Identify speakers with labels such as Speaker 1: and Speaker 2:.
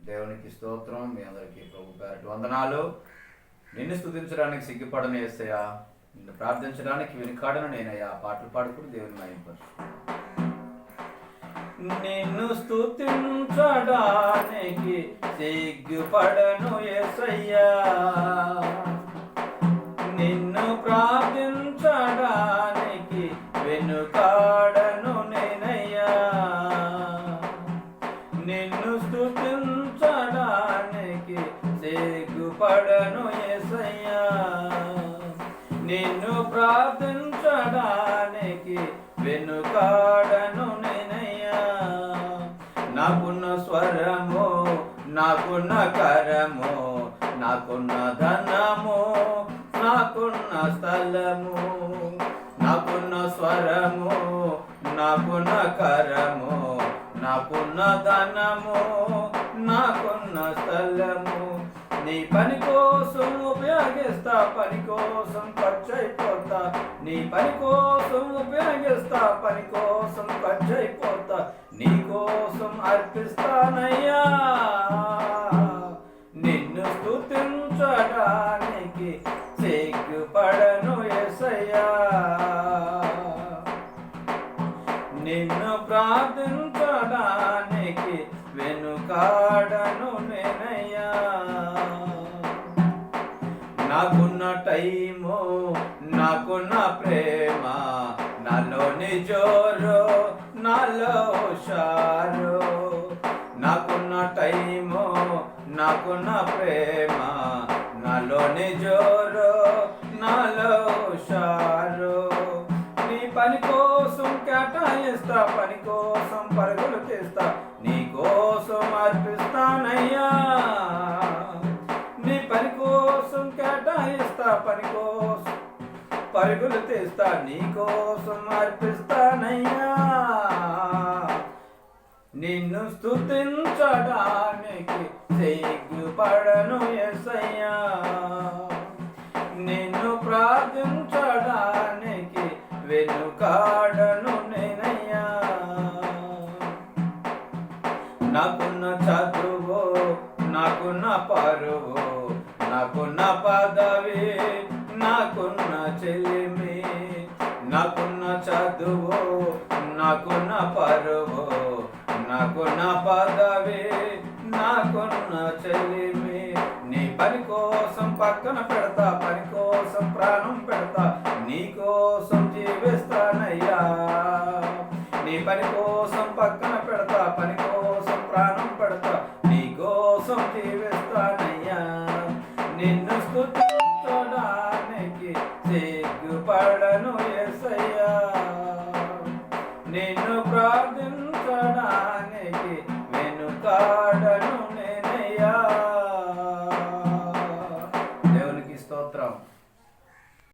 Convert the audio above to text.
Speaker 1: దేవునికి స్తోత్రం. మీ అందరికీ ప్రభు పేరటి వందనాలు. నిన్ను స్తుతించడానికి సిగ్గుపడను యేసయ్యా, నిన్ను ప్రార్థించడానికి వెనుకాడను నేనయ్యా. పాటలు పాడుకుని దేవుని మహిమపరచు. నిన్ను స్తుతించడానికి సిగ్గుపడను యేసయ్యా, నిన్ను ప్రార్థించడానికి వెనుకాడను నేనయ్యా. నిన్ను స్తుతించడానికి సిగ్గుపడను యేసయ్యా, నిన్ను ప్రార్థించడానికి వెనుకాడను నేనయ్యా. నాకున్న స్వరము, నాకున్న కరము, నాకున్న ధనము, నాకున్న స్థలము, నాకున్న స్వరము, నాకున్న కరము, నాకున్న ధనము, నాకున్న స్థలము, నీ పని కోసం ఉపయోగిస్తా, పని కోసం ఖర్చయిపోతా, నీ పని కోసం ఉపయోగిస్తా, పని కోసం ఖర్చయిపోతా, నీ కోసం అర్పిస్తానయ్యా. నిన్ను స్తుతించడానికి సిగ్గుపడను యేసయ్యా, నిన్ను ప్రార్థించడానికి వెనుకాడను నేనయ్యా. నాకున్న టైము, నాకున్న ప్రేమ, నాలోని జోరు, నాలో హుషారు. నాకున్న టైము, నాకున్న ప్రేమ, నాలోని జోరు, నాలో హుషారు. నీ పని కోసం కేటాయిస్తా, పని కోసం పరుగులు తీస్తా, నీ కోసం అర్పిస్తానయ్యా. నీ పని కోసం కేటాయిస్తా, పని కోసం పరుగులు తీస్తా, నీ కోసం అర్పిస్తానయ్యా. నిన్ను స్తుతించడానికి సిగ్గుపడను యేసయ్యా, నిన్ను ప్రార్థించడానికి వెనుకాడను నేనయ్యా. నాకున్న చదువు, నాకున్న పరువు, నాకున్న పదవి, నాకున్న చెలిమి, నాకున్న చదువు, నాకున్న పరువు, నాకున్న పదవి, నాకున్న చెలిమి, నీ పని కోసం పక్కన పెడతా, పని కోసం ప్రాణం పెడతా, నీ కోసం జీవిస్తానయ్యా. నీ పని కోసం పక్కన పెడతా, పని కోసం ప్రాణం పెడతా, నీ కోసం జీవిస్తానయ్యా. నిన్ను స్తుతించడానికి సిగ్గుపడను యేసయ్యా, నిన్ను ప్రార్థించడానికి